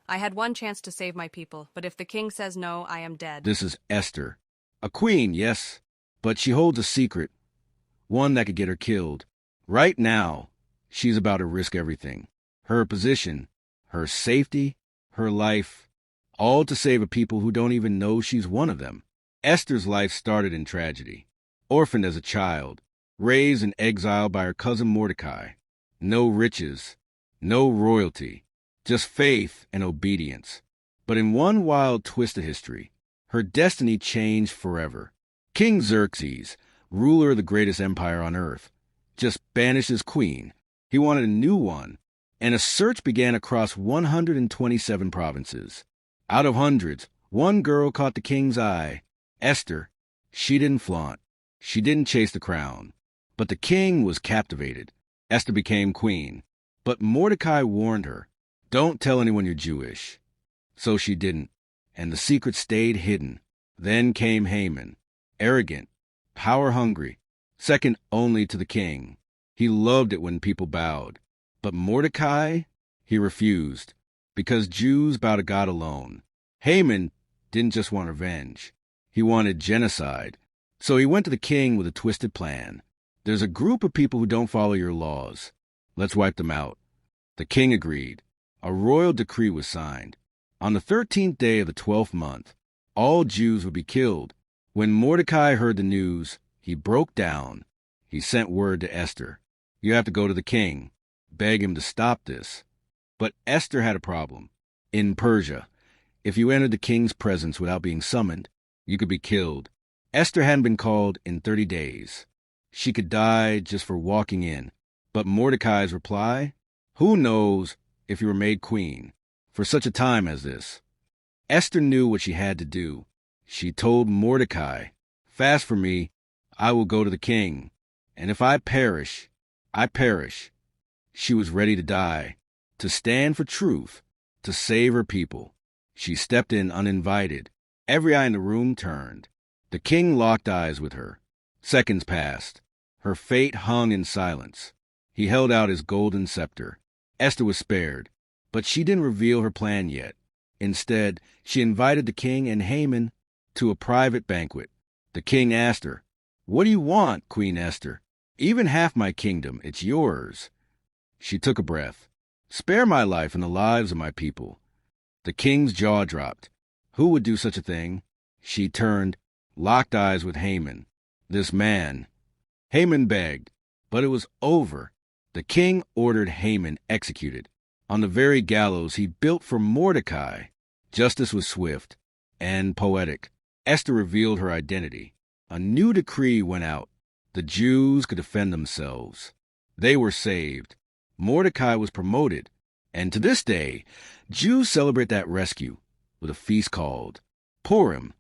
I had one chance to save my people, but if the king says no, I am dead. This is Esther. A queen, yes, but she holds a secret, one that could get her killed. Right now, she's about to risk everything. Her position, her safety, her life, all to save a people who don't even know she's one of them. Esther's life started in tragedy. Orphaned as a child, raised in exile by her cousin Mordecai. No riches, no royalty, just faith and obedience. But in one wild twist of history, her destiny changed forever. King Xerxes, ruler of the greatest empire on earth, just banished his queen. He wanted a new one, and a search began across 127 provinces. Out of hundreds, one girl caught the king's eye. Esther. She didn't flaunt. She didn't chase the crown. But the king was captivated. Esther became queen. But Mordecai warned her, "Don't tell anyone you're Jewish." So she didn't, and the secret stayed hidden. Then came Haman, arrogant, power-hungry, second only to the king. He loved it when people bowed. But Mordecai, he refused, because Jews bow to God alone. Haman didn't just want revenge. He wanted genocide. So he went to the king with a twisted plan. There's a group of people who don't follow your laws. Let's wipe them out. The king agreed. A royal decree was signed. On the 13th day of the 12th month, all Jews would be killed. When Mordecai heard the news, he broke down. He sent word to Esther. "You have to go to the king. Beg him to stop this." But Esther had a problem. In Persia, if you entered the king's presence without being summoned, you could be killed. Esther hadn't been called in 30 days. She could die just for walking in. But Mordecai's reply? "Who knows if you were made queen for such a time as this?" Esther knew what she had to do. She told Mordecai, "Fast for me, I will go to the king. And if I perish, I perish." She was ready to die, to stand for truth, to save her people. She stepped in uninvited. Every eye in the room turned. The king locked eyes with her. Seconds passed. Her fate hung in silence. He held out his golden scepter. Esther was spared, but she didn't reveal her plan yet. Instead, she invited the king and Haman to a private banquet. The king asked her, "What do you want, Queen Esther? Even half my kingdom, it's yours." She took a breath. "Spare my life and the lives of my people." The king's jaw dropped. Who would do such a thing? She turned, locked eyes with Haman. This man. Haman begged, but it was over. The king ordered Haman executed. On the very gallows he built for Mordecai. Justice was swift and poetic. Esther revealed her identity. A new decree went out. The Jews could defend themselves. They were saved. Mordecai was promoted. And to this day, Jews celebrate that rescue with a feast called Purim,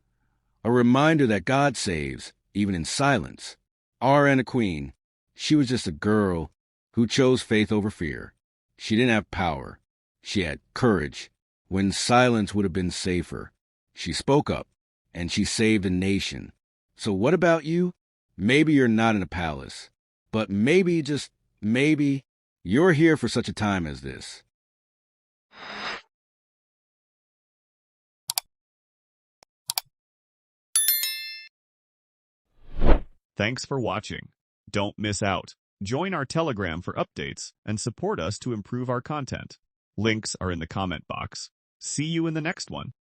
a reminder that God saves, even in silence. Anna Queen, she was just a girl who chose faith over fear. She didn't have power. She had courage, when silence would have been safer. She spoke up, and she saved a nation. So what about you? Maybe you're not in a palace, but maybe, just maybe, you're here for such a time as this. Thanks for watching. Don't miss out. Join our Telegram for updates and support us to improve our content. Links are in the comment box. See you in the next one.